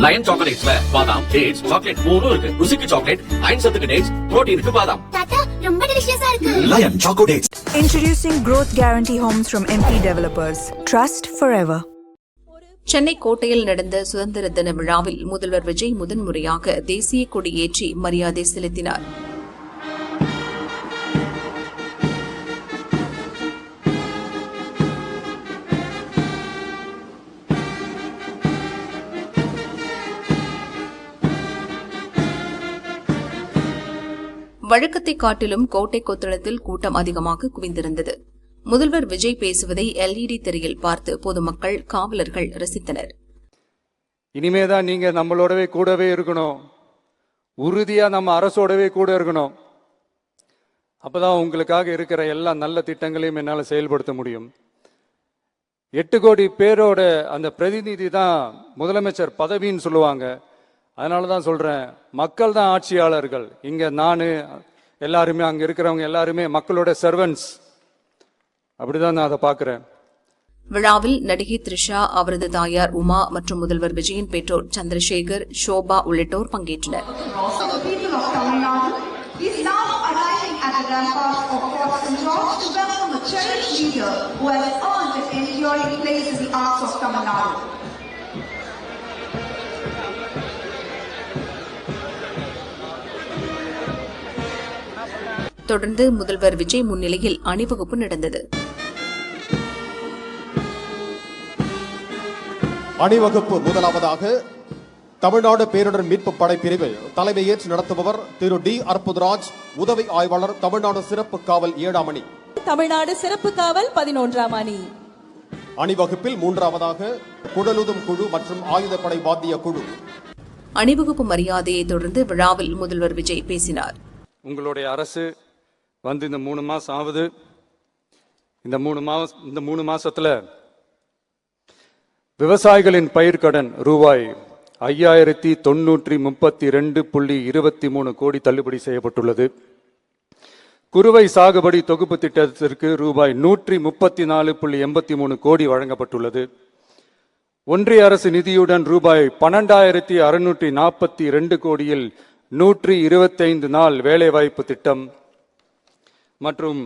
Line சாக்லேட்ஸ்ல பாதாம், dates, chocolate மூணும் இருக்கு. ருசிக்கு சாக்லேட், அயன் சத்துக்கு டேட்ஸ், புரோட்டீனுக்கு பாதாம். தாத்தா ரொம்ப டெலிஷியஸா இருக்கு. Lion choco dates. Introducing Growth Guarantee Homes from MP Developers. Trust forever. Chennai கோட்டையில் நடந்த சுதந்திர தின விழாவில் முதல்வர் விஜய் முதன்முறையாக தேசிய கொடி ஏற்றி மரியாதை செலுத்தினார். வழக்கத்தை காட்டிலும் கோட்டை கொத்தளத்தில் கூட்டம் அதிகமாக குவிந்திருந்தது. முதல்வர் விஜய் பேசுவதை எல்இடி திரையில் பார்த்து பொதுமக்கள், காவலர்கள் ரசித்தனர். இனிமேதான் நீங்க நம்மளோடவே கூடவே இருக்கணும், உறுதியா நம்ம அரசோடவே கூட இருக்கணும். அப்பதான் உங்களுக்காக இருக்கிற எல்லா நல்ல திட்டங்களையும் என்னால செயல்படுத்த முடியும். 8 கோடி பேரோட அந்த பிரதிநிதி தான் முதலமைச்சர் பதவின்னு சொல்லுவாங்க. அதனாலதான் சொல்றேன், மக்கள் தான் ஆட்சியாளர்கள். இங்க நானு எல்லாருமே, அங்க இருக்கிறவங்க எல்லாருமே மக்களோட சர்வன்ட்ஸ். அப்படிதான் நான் அதை பாக்குறேன். விழாவில் நடிகை த்ரிஷா, அவரது தாயார் உமா மற்றும் முதல்வர் விஜயின் பெற்றோர் சந்திரசேகர், ஷோபா உள்ளிட்டோர் பங்கேற்றனர். தொடர்ந்து முதல்வர் விஜய் முன்னிலையில் அணிவகுப்பு நடந்தது. அணிவகுப்பு முதலாவதாக தமிழ்நாடு பேரிடர் மீட்பு படை பிரிவில் தலைமையேற்று நடத்துபவர் திரு டி அற்புதராஜ், உதவி ஆய்வாளர், தமிழ்நாடு சிறப்பு காவல் 7ஆம் அணி. தமிழ்நாடு சிறப்பு காவல் 11ஆம் அணி. அணிவகுப்பில் மூன்றாவதாக குடலுதும் குழு மற்றும் ஆயுதப்படை வாத்திய குழு. அணிவகுப்பு மரியாதையை தொடர்ந்து விழாவில் முதல்வர் விஜய் பேசினார். உங்களுடைய அரசு வந்து இந்த 3 மாசம் ஆகுது. இந்த 3 மாசத்துல விவசாயிகளின் பயிர்க்கடன் ரூபாய் 5932.23 கோடி தள்ளுபடி செய்யப்பட்டுள்ளது. குறுவை சாகுபடி தொகுப்பு திட்டத்திற்கு ரூபாய் 134.83 கோடி வழங்கப்பட்டுள்ளது. ஒன்றிய அரசு நிதியுடன் ரூபாய் 12,642 கோடியில் 125 நாள் வேலைவாய்ப்பு திட்டம் மற்றும்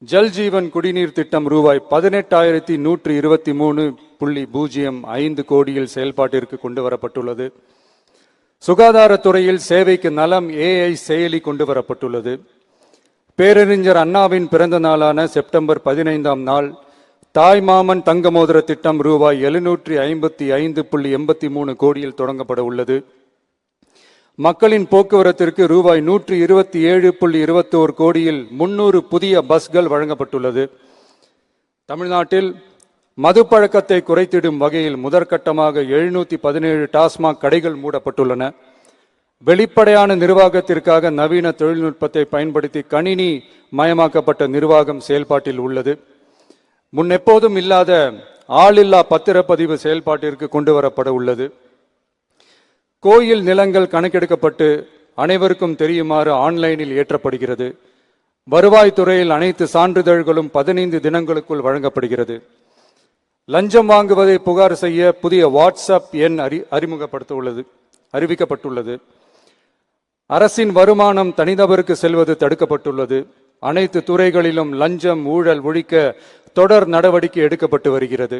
ஜல் ஜீவன் குடிநீர் திட்டம் ரூபாய் 18,123.05 கோடியில் செயல்பாட்டிற்கு கொண்டு வரப்பட்டுள்ளது. சுகாதாரத்துறையில் சேவைக்கு நலம் AI செயலி கொண்டு வரப்பட்டுள்ளது. பேரறிஞர் அண்ணாவின் பிறந்த நாளான செப்டம்பர் 15ஆம் நாள் தாய் மாமன் தங்க மோதிர திட்டம் ரூபாய் 755.83 கோடியில் தொடங்கப்பட உள்ளது. மக்களின் போக்குவரத்திற்கு ரூபாய் 127.21 கோடியில் 300 புதிய பஸ்கள் வழங்கப்பட்டுள்ளது. தமிழ்நாட்டில் மது பழக்கத்தை குறைத்திடும் வகையில் முதற்கட்டமாக 717 டாஸ்மாக் கடைகள் மூடப்பட்டுள்ளன. வெளிப்படையான நிர்வாகத்திற்காக நவீன தொழில்நுட்பத்தை பயன்படுத்தி கணினி மயமாக்கப்பட்ட நிர்வாகம் செயல்பாட்டில் உள்ளது. முன்னெப்போதும் இல்லாத ஆளில்லா பத்திரப்பதிவு செயல்பாட்டிற்கு கொண்டு வரப்பட உள்ளது. கோயில் நிலங்கள் கணக்கெடுக்கப்பட்டு அனைவருக்கும் தெரியுமாறு ஆன்லைனில் ஏற்றப்படுகிறது. வருவாய்த்துறையில் அனைத்து சான்றிதழ்களும் 15 தினங்களுக்குள் வழங்கப்படுகிறது. லஞ்சம் வாங்குவதை புகார் செய்ய புதிய வாட்ஸ்அப் எண் அறிவிக்கப்பட்டுள்ளது. அரசின் வருமானம் தனிநபருக்கு செல்வது தடுக்கப்பட்டுள்ளது. அனைத்து துறைகளிலும் லஞ்சம் ஊழல் ஒழிக்க தொடர் நடவடிக்கை எடுக்கப்பட்டு வருகிறது.